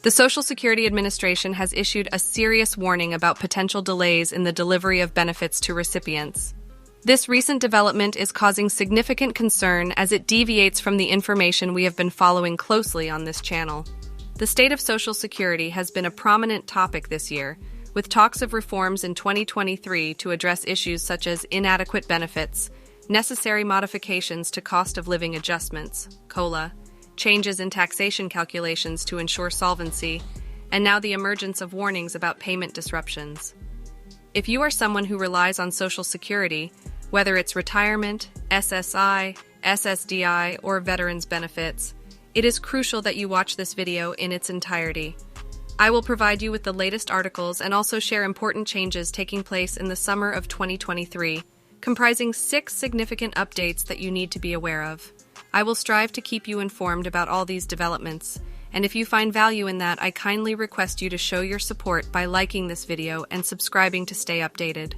The Social Security Administration has issued a serious warning about potential delays in the delivery of benefits to recipients. This recent development is causing significant concern as it deviates from the information we have been following closely on this channel. The state of Social Security has been a prominent topic this year, with talks of reforms in 2023 to address issues such as inadequate benefits, necessary modifications to cost of living adjustments, COLA, changes in taxation calculations to ensure solvency, and now the emergence of warnings about payment disruptions. If you are someone who relies on Social Security, whether it's retirement, SSI, SSDI, or veterans benefits, it is crucial that you watch this video in its entirety. I will provide you with the latest articles and also share important changes taking place in the summer of 2023, comprising 6 significant updates that you need to be aware of. I will strive to keep you informed about all these developments, and if you find value in that, I kindly request you to show your support by liking this video and subscribing to stay updated.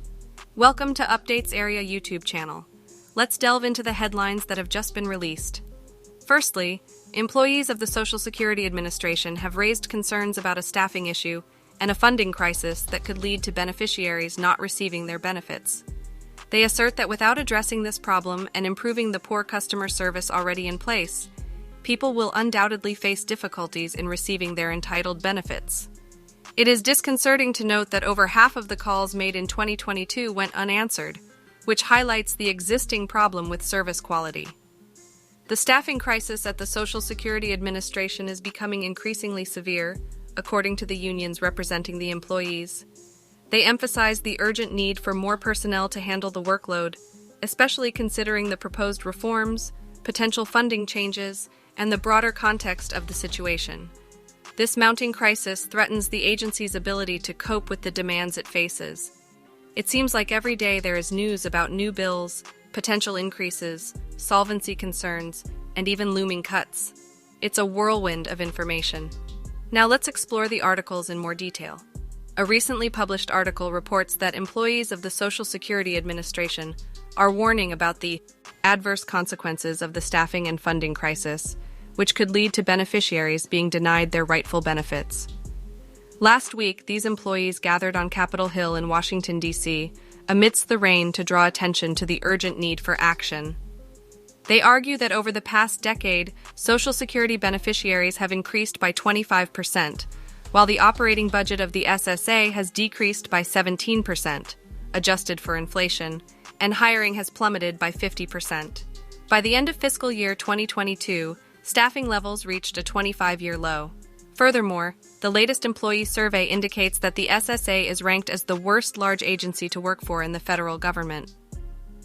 Welcome to Updates Area YouTube channel. Let's delve into the headlines that have just been released. Firstly, employees of the Social Security Administration have raised concerns about a staffing issue and a funding crisis that could lead to beneficiaries not receiving their benefits. They assert that without addressing this problem and improving the poor customer service already in place, people will undoubtedly face difficulties in receiving their entitled benefits. It is disconcerting to note that over half of the calls made in 2022 went unanswered, which highlights the existing problem with service quality. The staffing crisis at the Social Security Administration is becoming increasingly severe, according to the unions representing the employees. They emphasize the urgent need for more personnel to handle the workload, especially considering the proposed reforms, potential funding changes, and the broader context of the situation. This mounting crisis threatens the agency's ability to cope with the demands it faces. It seems like every day there is news about new bills, potential increases, solvency concerns, and even looming cuts. It's a whirlwind of information. Now let's explore the articles in more detail. A recently published article reports that employees of the Social Security Administration are warning about the adverse consequences of the staffing and funding crisis, which could lead to beneficiaries being denied their rightful benefits. Last week, these employees gathered on Capitol Hill in Washington, D.C., amidst the rain to draw attention to the urgent need for action. They argue that over the past decade, Social Security beneficiaries have increased by 25%, while the operating budget of the SSA has decreased by 17%, adjusted for inflation, and hiring has plummeted by 50%. By the end of fiscal year 2022, staffing levels reached a 25-year low. Furthermore, the latest employee survey indicates that the SSA is ranked as the worst large agency to work for in the federal government.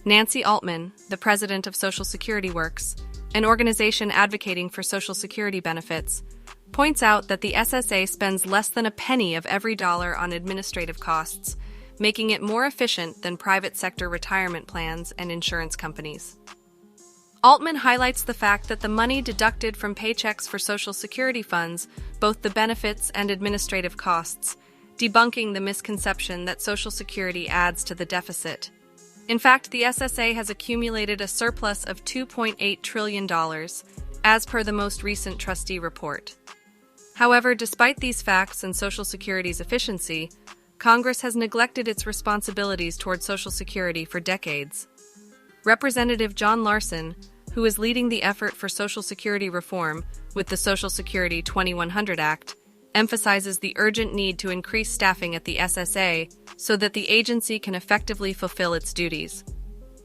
Nancy Altman, the president of Social Security Works, an organization advocating for Social Security benefits, points out that the SSA spends less than a penny of every dollar on administrative costs, making it more efficient than private sector retirement plans and insurance companies. Altman highlights the fact that the money deducted from paychecks for Social Security funds both the benefits and administrative costs, debunking the misconception that Social Security adds to the deficit. In fact, the SSA has accumulated a surplus of $2.8 trillion, as per the most recent trustee report. However, despite these facts and Social Security's efficiency, Congress has neglected its responsibilities toward Social Security for decades. Representative John Larson, who is leading the effort for Social Security reform with the Social Security 2100 Act, emphasizes the urgent need to increase staffing at the SSA so that the agency can effectively fulfill its duties.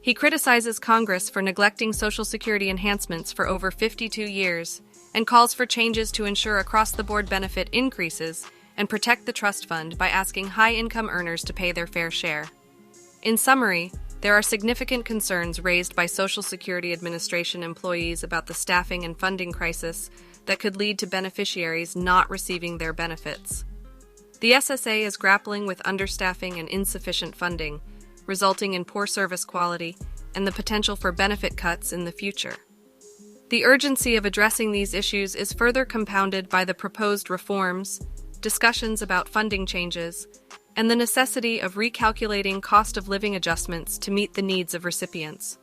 He criticizes Congress for neglecting Social Security enhancements for over 52 years and calls for changes to ensure across-the-board benefit increases and protect the trust fund by asking high-income earners to pay their fair share. In summary, there are significant concerns raised by Social Security Administration employees about the staffing and funding crisis that could lead to beneficiaries not receiving their benefits. The SSA is grappling with understaffing and insufficient funding, resulting in poor service quality and the potential for benefit cuts in the future. The urgency of addressing these issues is further compounded by the proposed reforms, discussions about funding changes, and the necessity of recalculating cost of living adjustments to meet the needs of recipients.